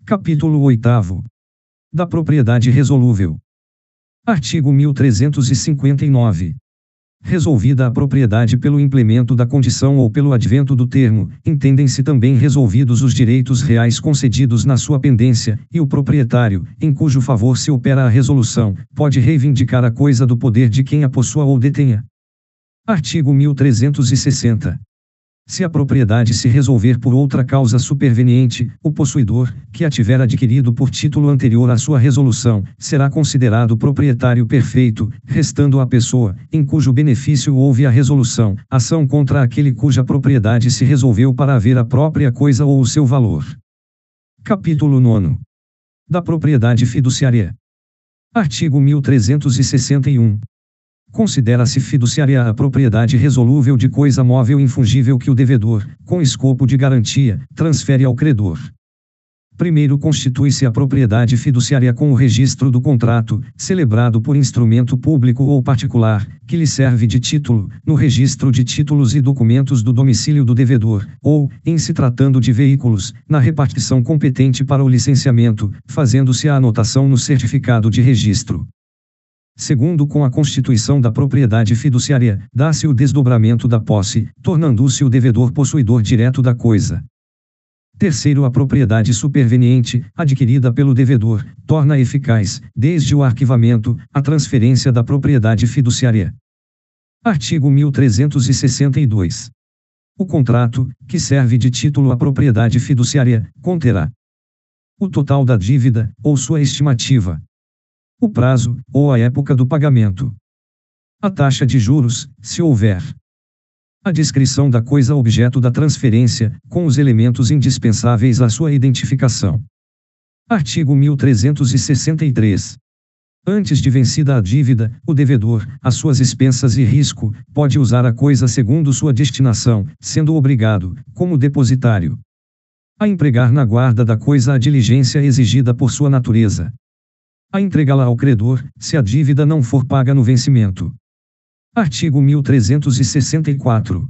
Capítulo 8º. Da propriedade resolúvel. Artigo 1359. Resolvida a propriedade pelo implemento da condição ou pelo advento do termo, entendem-se também resolvidos os direitos reais concedidos na sua pendência, e o proprietário, em cujo favor se opera a resolução, pode reivindicar a coisa do poder de quem a possua ou detenha. Artigo 1360. Se a propriedade se resolver por outra causa superveniente, o possuidor, que a tiver adquirido por título anterior à sua resolução, será considerado proprietário perfeito, restando a pessoa, em cujo benefício houve a resolução, ação contra aquele cuja propriedade se resolveu para haver a própria coisa ou o seu valor. Capítulo 9. Da propriedade fiduciária. Artigo 1361. Considera-se fiduciária a propriedade resolúvel de coisa móvel infungível que o devedor, com escopo de garantia, transfere ao credor. Primeiro constitui-se a propriedade fiduciária com o registro do contrato, celebrado por instrumento público ou particular, que lhe serve de título, no registro de títulos e documentos do domicílio do devedor, ou, em se tratando de veículos, na repartição competente para o licenciamento, fazendo-se a anotação no certificado de registro. Segundo, com a constituição da propriedade fiduciária, dá-se o desdobramento da posse, tornando-se o devedor possuidor direto da coisa. Terceiro, a propriedade superveniente, adquirida pelo devedor, torna eficaz, desde o arquivamento, a transferência da propriedade fiduciária. Artigo 1362. O contrato, que serve de título à propriedade fiduciária, conterá o total da dívida, ou sua estimativa, o prazo, ou a época do pagamento, a taxa de juros, se houver, a descrição da coisa objeto da transferência, com os elementos indispensáveis à sua identificação. Artigo 1363. Antes de vencida a dívida, o devedor, às suas expensas e risco, pode usar a coisa segundo sua destinação, sendo obrigado, como depositário, a empregar na guarda da coisa a diligência exigida por sua natureza, a entregá-la ao credor, se a dívida não for paga no vencimento. Artigo 1364.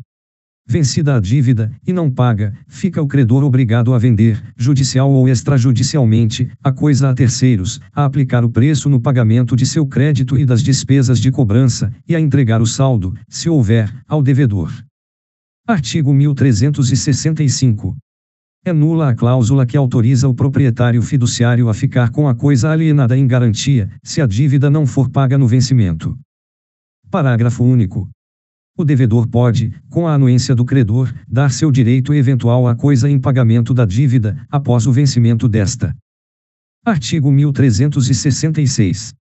Vencida a dívida, e não paga, fica o credor obrigado a vender, judicial ou extrajudicialmente, a coisa a terceiros, a aplicar o preço no pagamento de seu crédito e das despesas de cobrança, e a entregar o saldo, se houver, ao devedor. Artigo 1365. É nula a cláusula que autoriza o proprietário fiduciário a ficar com a coisa alienada em garantia, se a dívida não for paga no vencimento. Parágrafo único. O devedor pode, com a anuência do credor, dar seu direito eventual à coisa em pagamento da dívida, após o vencimento desta. Artigo 1366.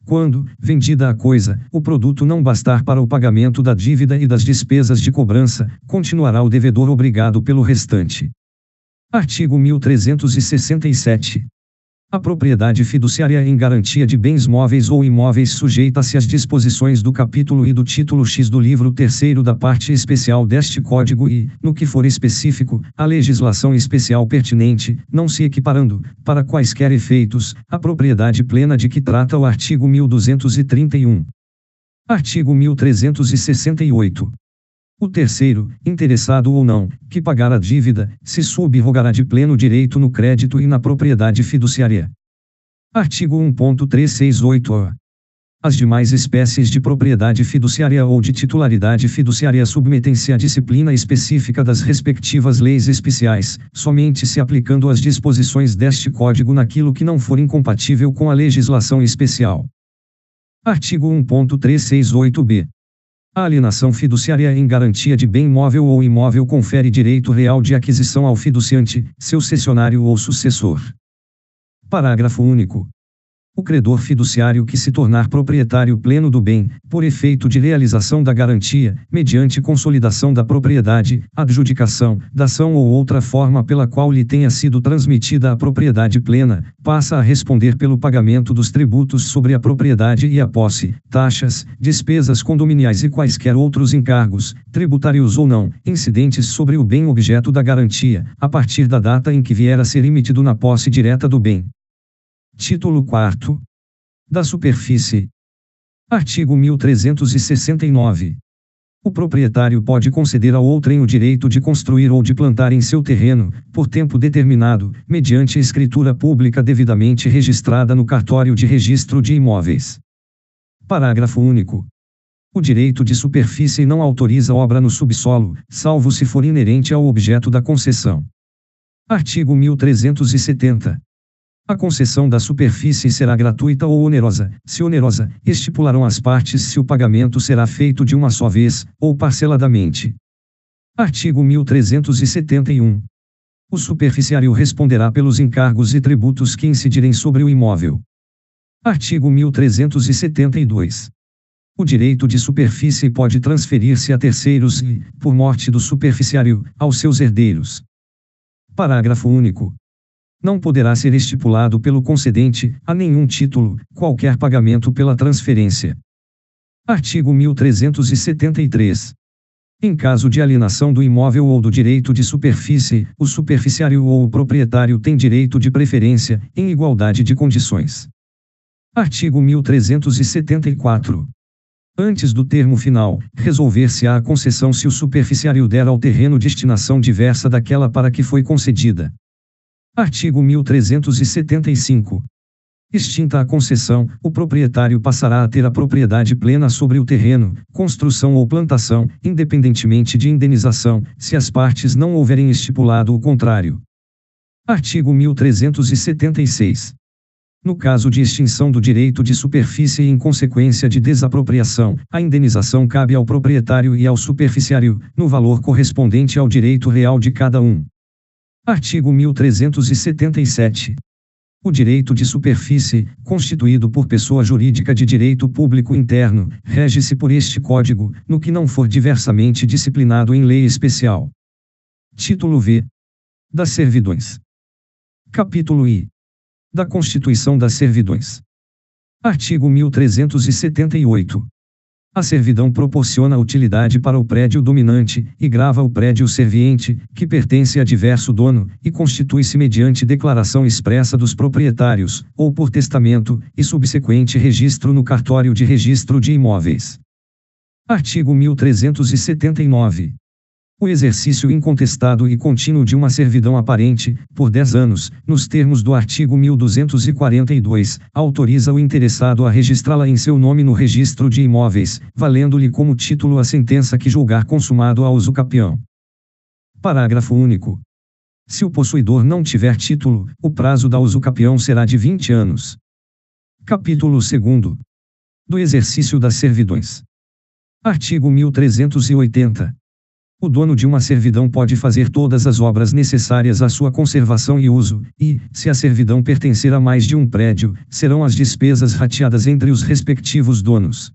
Quando, vendida a coisa, o produto não bastar para o pagamento da dívida e das despesas de cobrança, continuará o devedor obrigado pelo restante. Artigo 1367. A propriedade fiduciária em garantia de bens móveis ou imóveis sujeita-se às disposições do capítulo e do título X do livro 3º da parte especial deste Código e, no que for específico, a legislação especial pertinente, não se equiparando, para quaisquer efeitos, à propriedade plena de que trata o artigo 1231. Artigo 1368. O terceiro, interessado ou não, que pagar a dívida, se subrogará de pleno direito no crédito e na propriedade fiduciária. Artigo 1.368-A. As demais espécies de propriedade fiduciária ou de titularidade fiduciária submetem-se à disciplina específica das respectivas leis especiais, somente se aplicando as disposições deste Código naquilo que não for incompatível com a legislação especial. Artigo 1.368-B. A alienação fiduciária em garantia de bem móvel ou imóvel confere direito real de aquisição ao fiduciante, seu cessionário ou sucessor. Parágrafo único. O credor fiduciário que se tornar proprietário pleno do bem, por efeito de realização da garantia, mediante consolidação da propriedade, adjudicação, dação ou outra forma pela qual lhe tenha sido transmitida a propriedade plena, passa a responder pelo pagamento dos tributos sobre a propriedade e a posse, taxas, despesas condominiais e quaisquer outros encargos, tributários ou não, incidentes sobre o bem objeto da garantia, a partir da data em que vier a ser emitido na posse direta do bem. Título 4. Da superfície. Artigo 1369. O proprietário pode conceder a outrem o direito de construir ou de plantar em seu terreno, por tempo determinado, mediante escritura pública devidamente registrada no cartório de registro de imóveis. Parágrafo único. O direito de superfície não autoriza obra no subsolo, salvo se for inerente ao objeto da concessão. Artigo 1370. A concessão da superfície será gratuita ou onerosa. Se onerosa, estipularão as partes se o pagamento será feito de uma só vez, ou parceladamente. Artigo 1371. O superficiário responderá pelos encargos e tributos que incidirem sobre o imóvel. Artigo 1372. O direito de superfície pode transferir-se a terceiros e, por morte do superficiário, aos seus herdeiros. Parágrafo único. Não poderá ser estipulado pelo concedente, a nenhum título, qualquer pagamento pela transferência. Artigo 1373. Em caso de alienação do imóvel ou do direito de superfície, o superficiário ou o proprietário tem direito de preferência, em igualdade de condições. Artigo 1374. Antes do termo final, resolver-se-á a concessão se o superficiário der ao terreno destinação diversa daquela para que foi concedida. Artigo 1375. Extinta a concessão, o proprietário passará a ter a propriedade plena sobre o terreno, construção ou plantação, independentemente de indenização, se as partes não houverem estipulado o contrário. Artigo 1376. No caso de extinção do direito de superfície em consequência de desapropriação, a indenização cabe ao proprietário e ao superficiário, no valor correspondente ao direito real de cada um. Artigo 1377. O direito de superfície, constituído por pessoa jurídica de direito público interno, rege-se por este Código, no que não for diversamente disciplinado em lei especial. Título V. Das servidões. Capítulo I. Da Constituição das servidões. Artigo 1378. A servidão proporciona utilidade para o prédio dominante, e grava o prédio serviente, que pertence a diverso dono, e constitui-se mediante declaração expressa dos proprietários, ou por testamento, e subsequente registro no cartório de registro de imóveis. Artigo 1379. O exercício incontestado e contínuo de uma servidão aparente, por 10 anos, nos termos do artigo 1242, autoriza o interessado a registrá-la em seu nome no registro de imóveis, valendo-lhe como título a sentença que julgar consumado a usucapião. Parágrafo único. Se o possuidor não tiver título, o prazo da usucapião será de 20 anos. Capítulo 2. Do exercício das servidões. Artigo 1380. O dono de uma servidão pode fazer todas as obras necessárias à sua conservação e uso, e, se a servidão pertencer a mais de um prédio, serão as despesas rateadas entre os respectivos donos.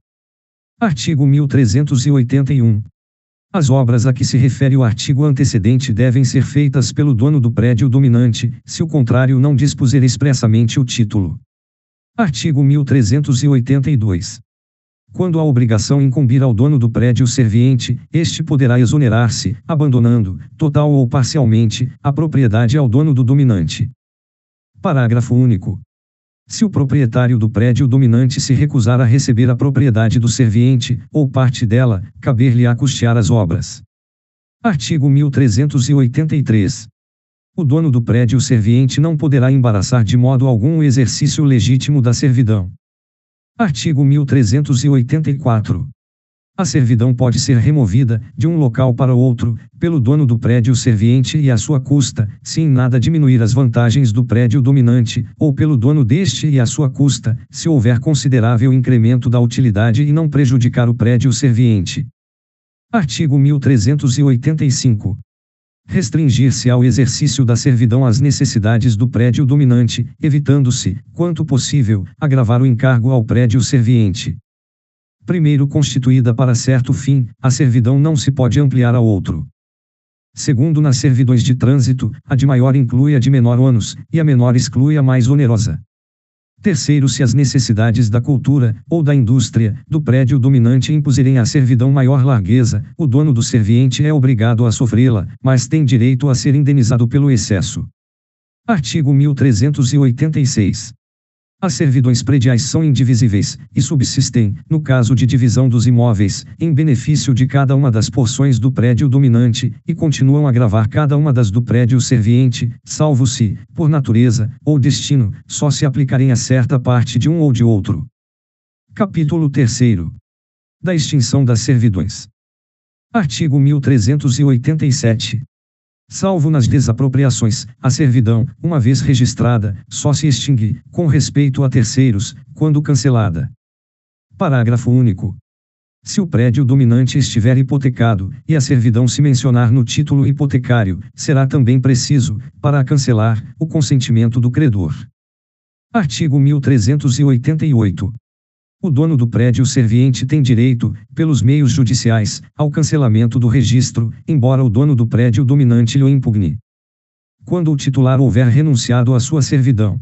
Artigo 1381. As obras a que se refere o artigo antecedente devem ser feitas pelo dono do prédio dominante, se o contrário não dispuser expressamente o título. Artigo 1382. Quando a obrigação incumbir ao dono do prédio serviente, este poderá exonerar-se, abandonando, total ou parcialmente, a propriedade ao dono do dominante. Parágrafo único. Se o proprietário do prédio dominante se recusar a receber a propriedade do serviente, ou parte dela, caber-lhe-á custear as obras. Artigo 1383. O dono do prédio serviente não poderá embaraçar de modo algum o exercício legítimo da servidão. Artigo 1384. A servidão pode ser removida, de um local para outro, pelo dono do prédio serviente e à sua custa, se em nada diminuir as vantagens do prédio dominante, ou pelo dono deste e à sua custa, se houver considerável incremento da utilidade e não prejudicar o prédio serviente. Artigo 1385. Restringir-se ao exercício da servidão às necessidades do prédio dominante, evitando-se, quanto possível, agravar o encargo ao prédio serviente. Primeiro, constituída para certo fim, a servidão não se pode ampliar a outro. Segundo, nas servidões de trânsito, a de maior inclui a de menor ônus, e a menor exclui a mais onerosa. Terceiro, se as necessidades da cultura, ou da indústria, do prédio dominante impuserem à servidão maior largueza, o dono do serviente é obrigado a sofrê-la, mas tem direito a ser indenizado pelo excesso. Artigo 1386. As servidões prediais são indivisíveis, e subsistem, no caso de divisão dos imóveis, em benefício de cada uma das porções do prédio dominante, e continuam a gravar cada uma das do prédio serviente, salvo se, por natureza, ou destino, só se aplicarem a certa parte de um ou de outro. Capítulo 3. Da extinção das servidões. Artigo 1387. Salvo nas desapropriações, a servidão, uma vez registrada, só se extingue, com respeito a terceiros, quando cancelada. Parágrafo único. Se o prédio dominante estiver hipotecado, e a servidão se mencionar no título hipotecário, será também preciso, para a cancelar, o consentimento do credor. Artigo 1388. O dono do prédio serviente tem direito, pelos meios judiciais, ao cancelamento do registro, embora o dono do prédio dominante lhe impugne. Quando o titular houver renunciado à sua servidão.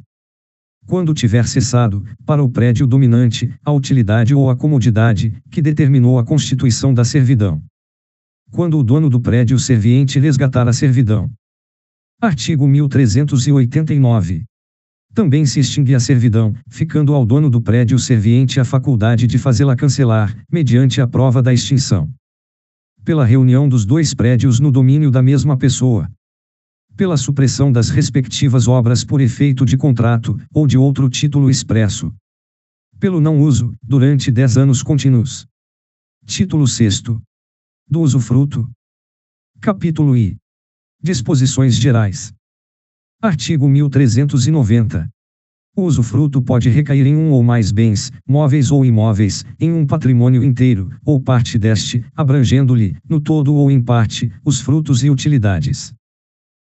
Quando tiver cessado, para o prédio dominante, a utilidade ou a comodidade, que determinou a constituição da servidão. Quando o dono do prédio serviente resgatar a servidão. Artigo 1389. Também se extingue a servidão, ficando ao dono do prédio serviente a faculdade de fazê-la cancelar, mediante a prova da extinção. Pela reunião dos dois prédios no domínio da mesma pessoa. Pela supressão das respectivas obras por efeito de contrato, ou de outro título expresso. Pelo não uso, durante 10 anos contínuos. Título 6º. Do usufruto. Capítulo I. Disposições gerais. Artigo 1390. O usufruto pode recair em um ou mais bens, móveis ou imóveis, em um patrimônio inteiro, ou parte deste, abrangendo-lhe, no todo ou em parte, os frutos e utilidades.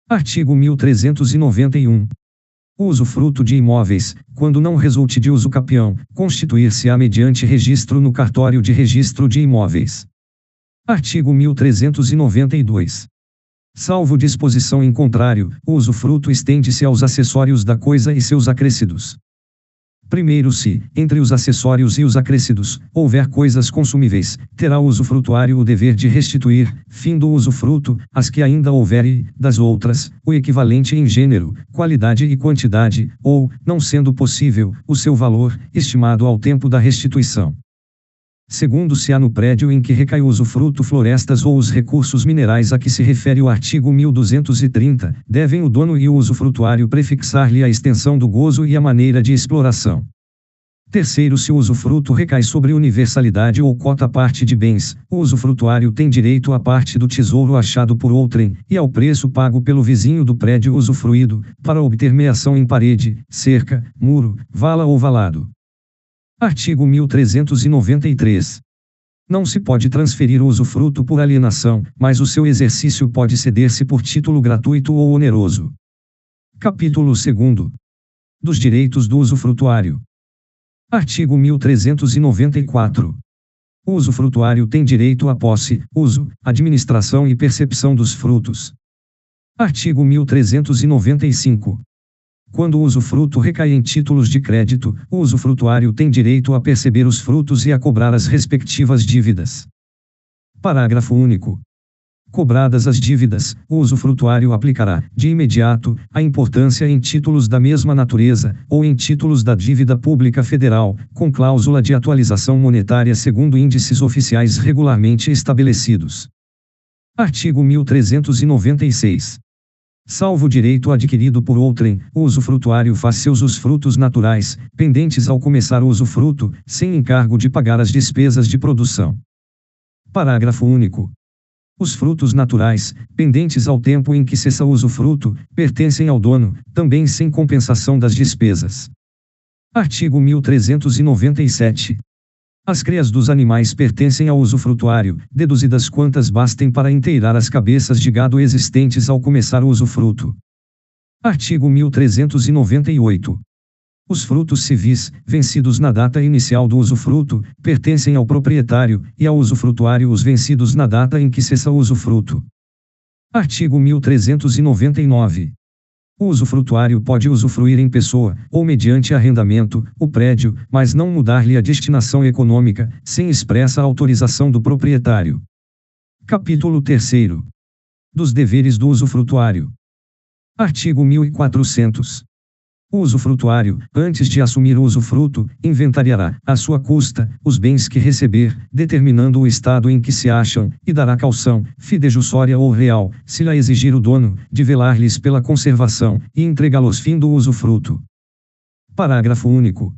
Artigo 1391. O usufruto de imóveis, quando não resulte de uso capião, constituir-se-á mediante registro no cartório de registro de imóveis. Artigo 1392. Salvo disposição em contrário, o usufruto estende-se aos acessórios da coisa e seus acrescidos. Primeiro, se, entre os acessórios e os acrescidos, houver coisas consumíveis, terá o usufrutuário o dever de restituir, fim do usufruto, as que ainda houver e, das outras, o equivalente em gênero, qualidade e quantidade, ou, não sendo possível, o seu valor, estimado ao tempo da restituição. Segundo, se há no prédio em que recai o usufruto florestas ou os recursos minerais a que se refere o artigo 1230, devem o dono e o usufrutuário prefixar-lhe a extensão do gozo e a maneira de exploração. Terceiro, se o usufruto recai sobre universalidade ou cota parte de bens, o usufrutuário tem direito à parte do tesouro achado por outrem, e ao preço pago pelo vizinho do prédio usufruído, para obter meação em parede, cerca, muro, vala ou valado. Artigo 1393. Não se pode transferir o usufruto por alienação, mas o seu exercício pode ceder-se por título gratuito ou oneroso. Capítulo 2. Dos direitos do usufrutuário. Artigo 1394. O usufrutuário tem direito à posse, uso, administração e percepção dos frutos. Artigo 1395. Quando o usufruto recai em títulos de crédito, o usufrutuário tem direito a perceber os frutos e a cobrar as respectivas dívidas. Parágrafo único. Cobradas as dívidas, o usufrutuário aplicará, de imediato, a importância em títulos da mesma natureza, ou em títulos da dívida pública federal, com cláusula de atualização monetária segundo índices oficiais regularmente estabelecidos. Artigo 1396. Salvo o direito adquirido por outrem, o usufrutuário faz seus os frutos naturais, pendentes ao começar o usufruto, sem encargo de pagar as despesas de produção. Parágrafo único. Os frutos naturais, pendentes ao tempo em que cessa o usufruto, pertencem ao dono, também sem compensação das despesas. Artigo 1397. As crias dos animais pertencem ao usufrutuário, deduzidas quantas bastem para inteirar as cabeças de gado existentes ao começar o usufruto. Artigo 1398. Os frutos civis, vencidos na data inicial do usufruto, pertencem ao proprietário, e ao usufrutuário os vencidos na data em que cessa o usufruto. Artigo 1399. O usufrutuário pode usufruir em pessoa, ou mediante arrendamento, o prédio, mas não mudar-lhe a destinação econômica, sem expressa autorização do proprietário. Capítulo 3. Dos deveres do usufrutuário. Artigo 1400. O usufrutuário, antes de assumir o usufruto, inventariará, à sua custa, os bens que receber, determinando o estado em que se acham, e dará caução, fidejussória ou real, se lhe exigir o dono, de velar-lhes pela conservação, e entregá-los fim do usufruto. Parágrafo único.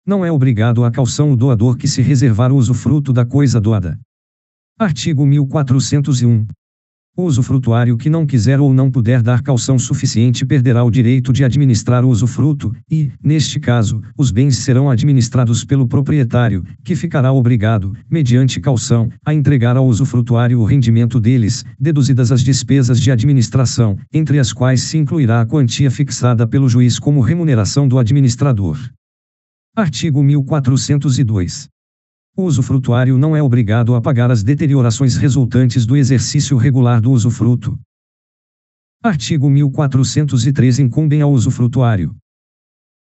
Não é obrigado à caução o doador que se reservar o usufruto da coisa doada. Artigo 1401. O usufrutuário que não quiser ou não puder dar caução suficiente perderá o direito de administrar o usufruto, e, neste caso, os bens serão administrados pelo proprietário, que ficará obrigado, mediante caução, a entregar ao usufrutuário o rendimento deles, deduzidas as despesas de administração, entre as quais se incluirá a quantia fixada pelo juiz como remuneração do administrador. Artigo 1402. O usufrutuário não é obrigado a pagar as deteriorações resultantes do exercício regular do usufruto. Artigo 1403. Incumbem ao usufrutuário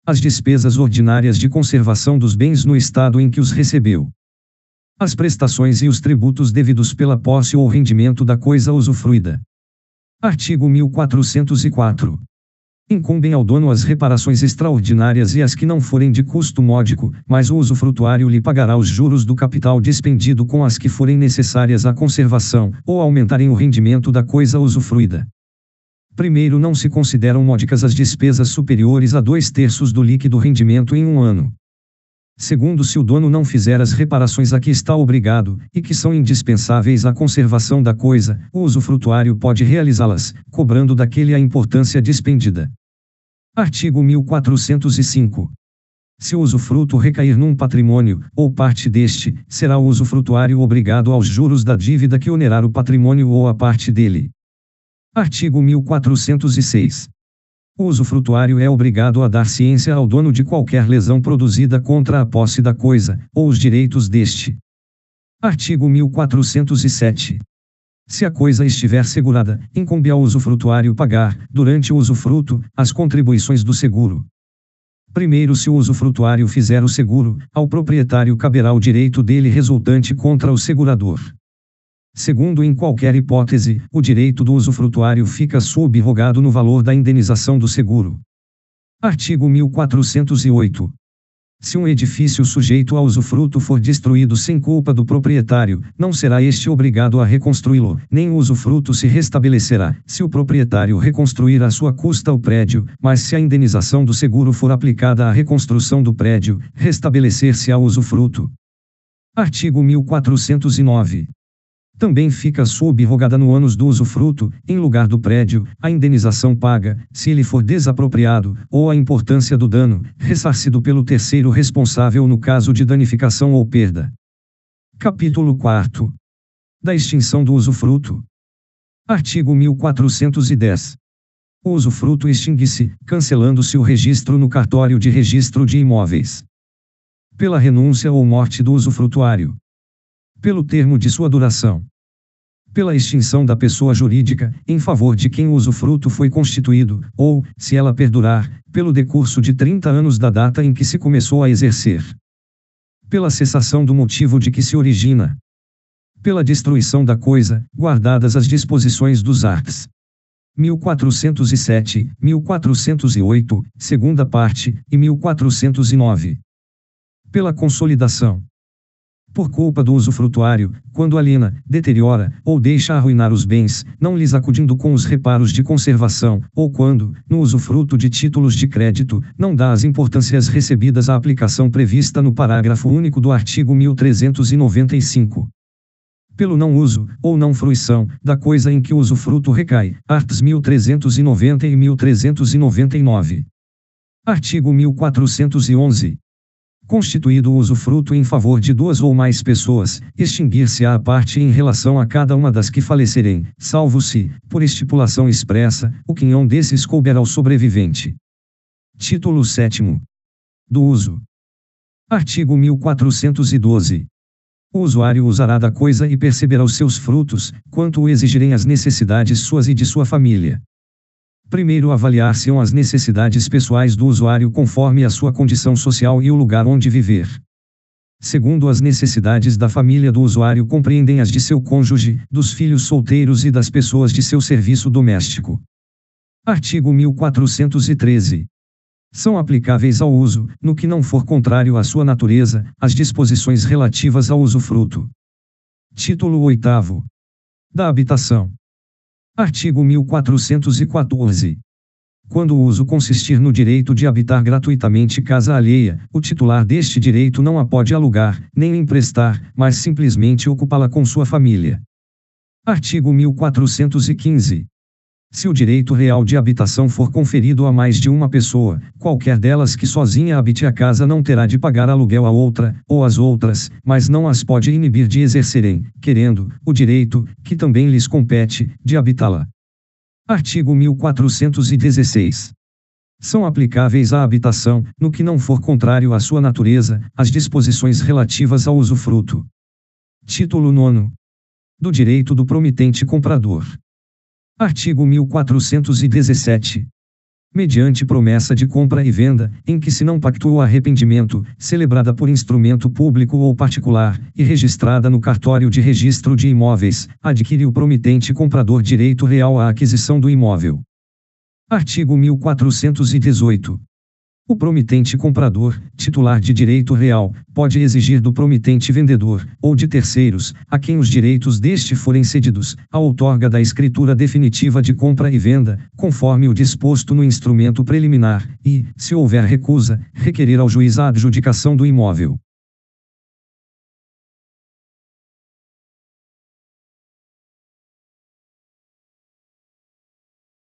as despesas ordinárias de conservação dos bens no estado em que os recebeu, as prestações e os tributos devidos pela posse ou rendimento da coisa usufruída. Artigo 1404. Incumbem ao dono as reparações extraordinárias e as que não forem de custo módico, mas o usufrutuário lhe pagará os juros do capital despendido com as que forem necessárias à conservação, ou aumentarem o rendimento da coisa usufruída. Primeiro, não se consideram módicas as despesas superiores a 2/3 do líquido rendimento em um ano. Segundo, se o dono não fizer as reparações a que está obrigado, e que são indispensáveis à conservação da coisa, o usufrutuário pode realizá-las, cobrando daquele a importância despendida. Artigo 1405. Se o usufruto recair num patrimônio, ou parte deste, será o usufrutuário obrigado aos juros da dívida que onerar o patrimônio ou a parte dele. Artigo 1406. O usufrutuário é obrigado a dar ciência ao dono de qualquer lesão produzida contra a posse da coisa, ou os direitos deste. Artigo 1407. Se a coisa estiver segurada, incumbe ao usufrutuário pagar, durante o usufruto, as contribuições do seguro. Primeiro, se o usufrutuário fizer o seguro, ao proprietário caberá o direito dele resultante contra o segurador. Segundo, em qualquer hipótese, o direito do usufrutuário fica subrogado no valor da indenização do seguro. Artigo 1408. Se um edifício sujeito a usufruto for destruído sem culpa do proprietário, não será este obrigado a reconstruí-lo, nem o usufruto se restabelecerá, se o proprietário reconstruir à sua custa o prédio, mas se a indenização do seguro for aplicada à reconstrução do prédio, restabelecer-se-á o usufruto. Artigo 1409. Também fica subrogada no ânus do usufruto, em lugar do prédio, a indenização paga, se ele for desapropriado, ou a importância do dano, ressarcido pelo terceiro responsável no caso de danificação ou perda. Capítulo 4. Da extinção do usufruto. Artigo 1410. O usufruto extingue-se, cancelando-se o registro no cartório de registro de imóveis. Pela renúncia ou morte do usufrutuário. Pelo termo de sua duração. Pela extinção da pessoa jurídica, em favor de quem o usufruto foi constituído, ou, se ela perdurar, pelo decurso de 30 anos da data em que se começou a exercer. Pela cessação do motivo de que se origina. Pela destruição da coisa, guardadas as disposições dos arts. 1407, 1408, segunda parte, e 1409. Pela consolidação. Por culpa do usufrutuário, quando aliena, deteriora, ou deixa arruinar os bens, não lhes acudindo com os reparos de conservação, ou quando, no usufruto de títulos de crédito, não dá as importâncias recebidas à aplicação prevista no parágrafo único do artigo 1395. Pelo não uso, ou não fruição, da coisa em que o usufruto recai, arts 1390 e 1399. Artigo 1411. Constituído o usufruto em favor de duas ou mais pessoas, extinguir-se-á a parte em relação a cada uma das que falecerem, salvo se, por estipulação expressa, o quinhão desses couber ao sobrevivente. Título 7º. Do uso. Artigo 1412. O usuário usará da coisa e perceberá os seus frutos, quanto o exigirem as necessidades suas e de sua família. Primeiro, avaliar-se-ão as necessidades pessoais do usuário conforme a sua condição social e o lugar onde viver. Segundo, as necessidades da família do usuário compreendem as de seu cônjuge, dos filhos solteiros e das pessoas de seu serviço doméstico. Artigo 1413. São aplicáveis ao uso, no que não for contrário à sua natureza, as disposições relativas ao usufruto. Título 8º. Da habitação. Artigo 1414. Quando o uso consistir no direito de habitar gratuitamente casa alheia, o titular deste direito não a pode alugar, nem emprestar, mas simplesmente ocupá-la com sua família. Artigo 1415. Se o direito real de habitação for conferido a mais de uma pessoa, qualquer delas que sozinha habite a casa não terá de pagar aluguel a outra, ou às outras, mas não as pode inibir de exercerem, querendo, o direito, que também lhes compete, de habitá-la. Artigo 1416. São aplicáveis à habitação, no que não for contrário à sua natureza, as disposições relativas ao usufruto. Título 9. Do direito do promitente comprador. Artigo 1417. Mediante promessa de compra e venda, em que se não pactuou o arrependimento, celebrada por instrumento público ou particular, e registrada no cartório de registro de imóveis, adquire o promitente comprador direito real à aquisição do imóvel. Artigo 1418. O promitente comprador, titular de direito real, pode exigir do promitente vendedor, ou de terceiros, a quem os direitos deste forem cedidos, a outorga da escritura definitiva de compra e venda, conforme o disposto no instrumento preliminar, e, se houver recusa, requerer ao juiz a adjudicação do imóvel.